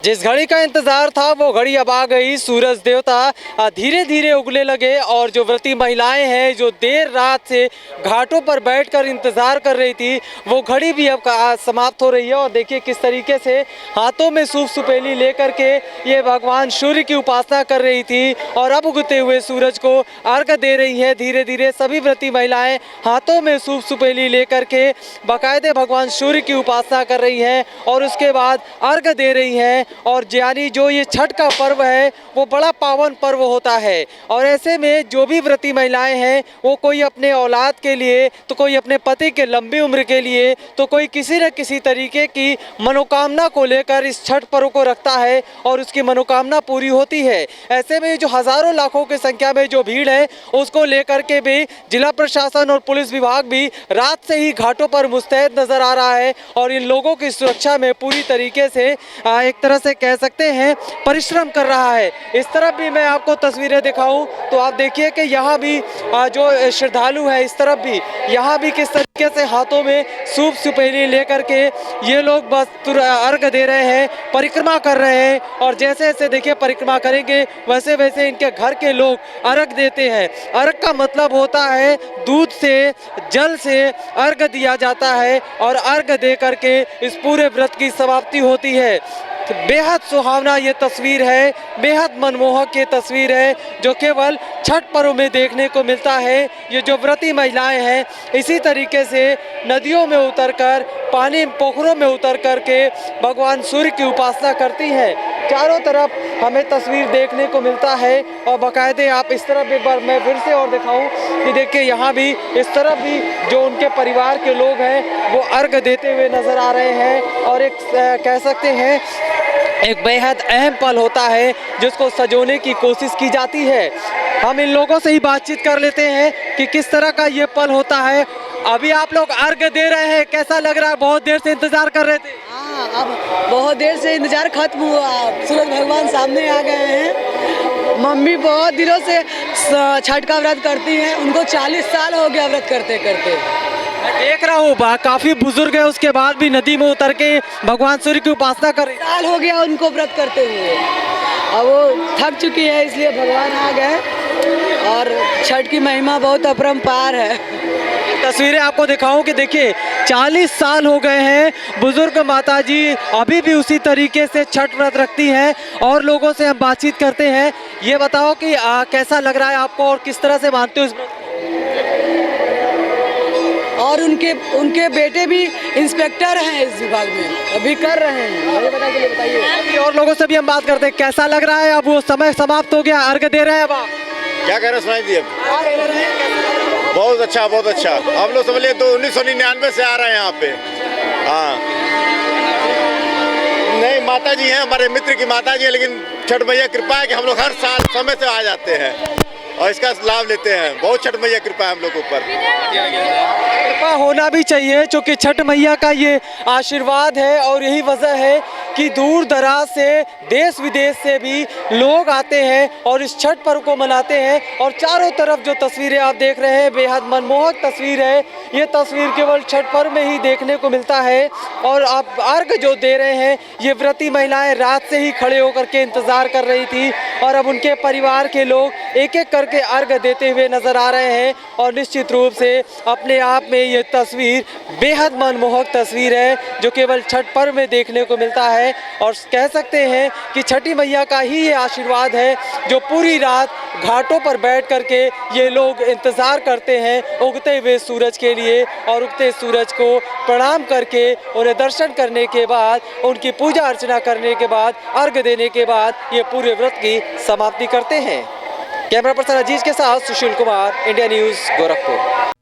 जिस घड़ी का इंतजार था वो घड़ी अब आ गई। सूरज देवता धीरे धीरे उगने लगे और जो व्रती महिलाएं हैं जो देर रात से घाटों पर बैठकर इंतजार कर रही थी वो घड़ी भी अब समाप्त हो रही है। और देखिए किस तरीके से हाथों में सूप सुपेली लेकर के ये भगवान सूर्य की उपासना कर रही थी और अब उगते हुए सूरज को अर्घ दे रही है। धीरे धीरे सभी व्रती महिलाएं हाथों में सूप सुपेली लेकर के बाकायदे भगवान सूर्य की उपासना कर रही हैं और उसके बाद अर्घ दे रही हैं। और यानी जो ये छठ का पर्व है वो बड़ा पावन पर्व होता है और ऐसे में जो भी व्रती महिलाएं हैं वो कोई अपने औलाद के लिए तो कोई अपने पति के लंबी उम्र के लिए तो कोई किसी न किसी तरीके की मनोकामना को लेकर इस छठ पर्व को रखता है और उसकी मनोकामना पूरी होती है। ऐसे में जो हजारों लाखों की संख्या में जो भीड़ है उसको लेकर के भी जिला प्रशासन और पुलिस विभाग भी रात से ही घाटों पर मुस्तैद नजर आ रहा है और इन लोगों की सुरक्षा में पूरी तरीके से एक तरह से कह सकते हैं परिश्रम कर रहा है। इस तरफ भी मैं आपको तस्वीरें दिखाऊं तो आप देखिए कि यहाँ भी जो श्रद्धालु है इस तरफ भी यहाँ भी किस तरीके से हाथों में सूप सुपेली लेकर के ये लोग बस अर्घ दे रहे हैं, परिक्रमा कर रहे हैं और जैसे जैसे देखिए परिक्रमा करेंगे वैसे वैसे इनके घर के लोग अर्घ देते हैं। अर्घ का मतलब होता है दूध से जल से अर्घ दिया जाता है और अर्घ दे करके इस पूरे व्रत की समाप्ति होती है। बेहद सुहावना ये तस्वीर है, बेहद मनमोहक ये तस्वीर है जो केवल छठ पर्व में देखने को मिलता है। ये जो व्रती महिलाएं हैं इसी तरीके से नदियों में उतरकर पानी पोखरों में उतर कर के भगवान सूर्य की उपासना करती हैं। चारों तरफ हमें तस्वीर देखने को मिलता है और बाकायदे आप इस तरफ एक बार मैं फिर से और दिखाऊं कि देखिए यहाँ भी इस तरफ भी जो उनके परिवार के लोग हैं वो अर्घ देते हुए नजर आ रहे हैं और एक कह सकते हैं एक बेहद अहम पल होता है जिसको सजोने की कोशिश की जाती है। हम इन लोगों से ही बातचीत कर लेते हैं कि किस तरह का ये पल होता है। अभी आप लोग अर्घ दे रहे हैं, कैसा लग रहा है? बहुत देर से इंतजार कर रहे थे। हाँ, अब बहुत देर से इंतजार खत्म हुआ, सूरज भगवान सामने आ गए हैं। मम्मी बहुत दिनों से छठ का व्रत करती हैं, उनको 40 साल हो गया व्रत करते करते। मैं देख रहा हूँ काफी बुजुर्ग है, उसके बाद भी नदी में उतर के भगवान सूर्य की उपासना कर रही है। साल हो गया उनको व्रत करते हुए, अब वो थक चुकी है इसलिए भगवान आ गए और छठ की महिमा बहुत अपरंपार है। तस्वीरें आपको दिखाऊं कि देखिए 40 साल हो गए हैं, बुजुर्ग माताजी अभी भी उसी तरीके से छठ व्रत रखती हैं और लोगों से हम बातचीत करते हैं। ये बताओ कि कैसा लग रहा है आपको और किस तरह से मानते हो इस व्रत? और उनके बेटे भी इंस्पेक्टर हैं इस विभाग में, अभी कर रहे हैं। बताइए और लोगों से भी हम बात करते हैं, कैसा लग रहा है? अब वो समय समाप्त हो गया, अर्घ दे रहे हैं अब आप क्या कह रहे हैं? सुनाई दिए। बहुत अच्छा, बहुत अच्छा। आप लोग समझ लिए तो 1999 से आ रहे हैं यहाँ पे। हाँ, नहीं माता जी हैं, हमारे मित्र की माता जी है, लेकिन छठ मैया कृपा है कि हम लोग हर साल समय से आ जाते हैं और इसका लाभ लेते हैं। बहुत छठ मैया कृपा है हम लोग ऊपर। कृपा होना भी चाहिए क्योंकि छठ मैया का ये आशीर्वाद है और यही वजह है कि दूर दराज से देश विदेश से भी लोग आते हैं और इस छठ पर्व को मनाते हैं। और चारों तरफ जो तस्वीरें आप देख रहे हैं बेहद मनमोहक तस्वीर है। ये तस्वीर केवल छठ पर्व में ही देखने को मिलता है और आप अर्घ जो दे रहे हैं ये व्रती महिलाएं रात से ही खड़े होकर के इंतजार कर रही थी और अब उनके परिवार के लोग एक एक करके अर्घ देते हुए नजर आ रहे हैं। और निश्चित रूप से अपने आप में ये तस्वीर बेहद मनमोहक तस्वीर है जो केवल छठ पर्व में देखने को मिलता है और कह सकते हैं कि छठी मैया का ही ये आशीर्वाद है जो पूरी रात घाटों पर बैठ करके ये लोग इंतजार करते हैं उगते हुए सूरज के लिए और उगते सूरज को प्रणाम करके उन्हें दर्शन करने के बाद उनकी पूजा अर्चना करने के बाद अर्घ देने के बाद ये पूरे व्रत की समाप्ति करते हैं। कैमरा पर्सन अजीज के साथ सुशील कुमार, इंडिया न्यूज़, गोरखपुर।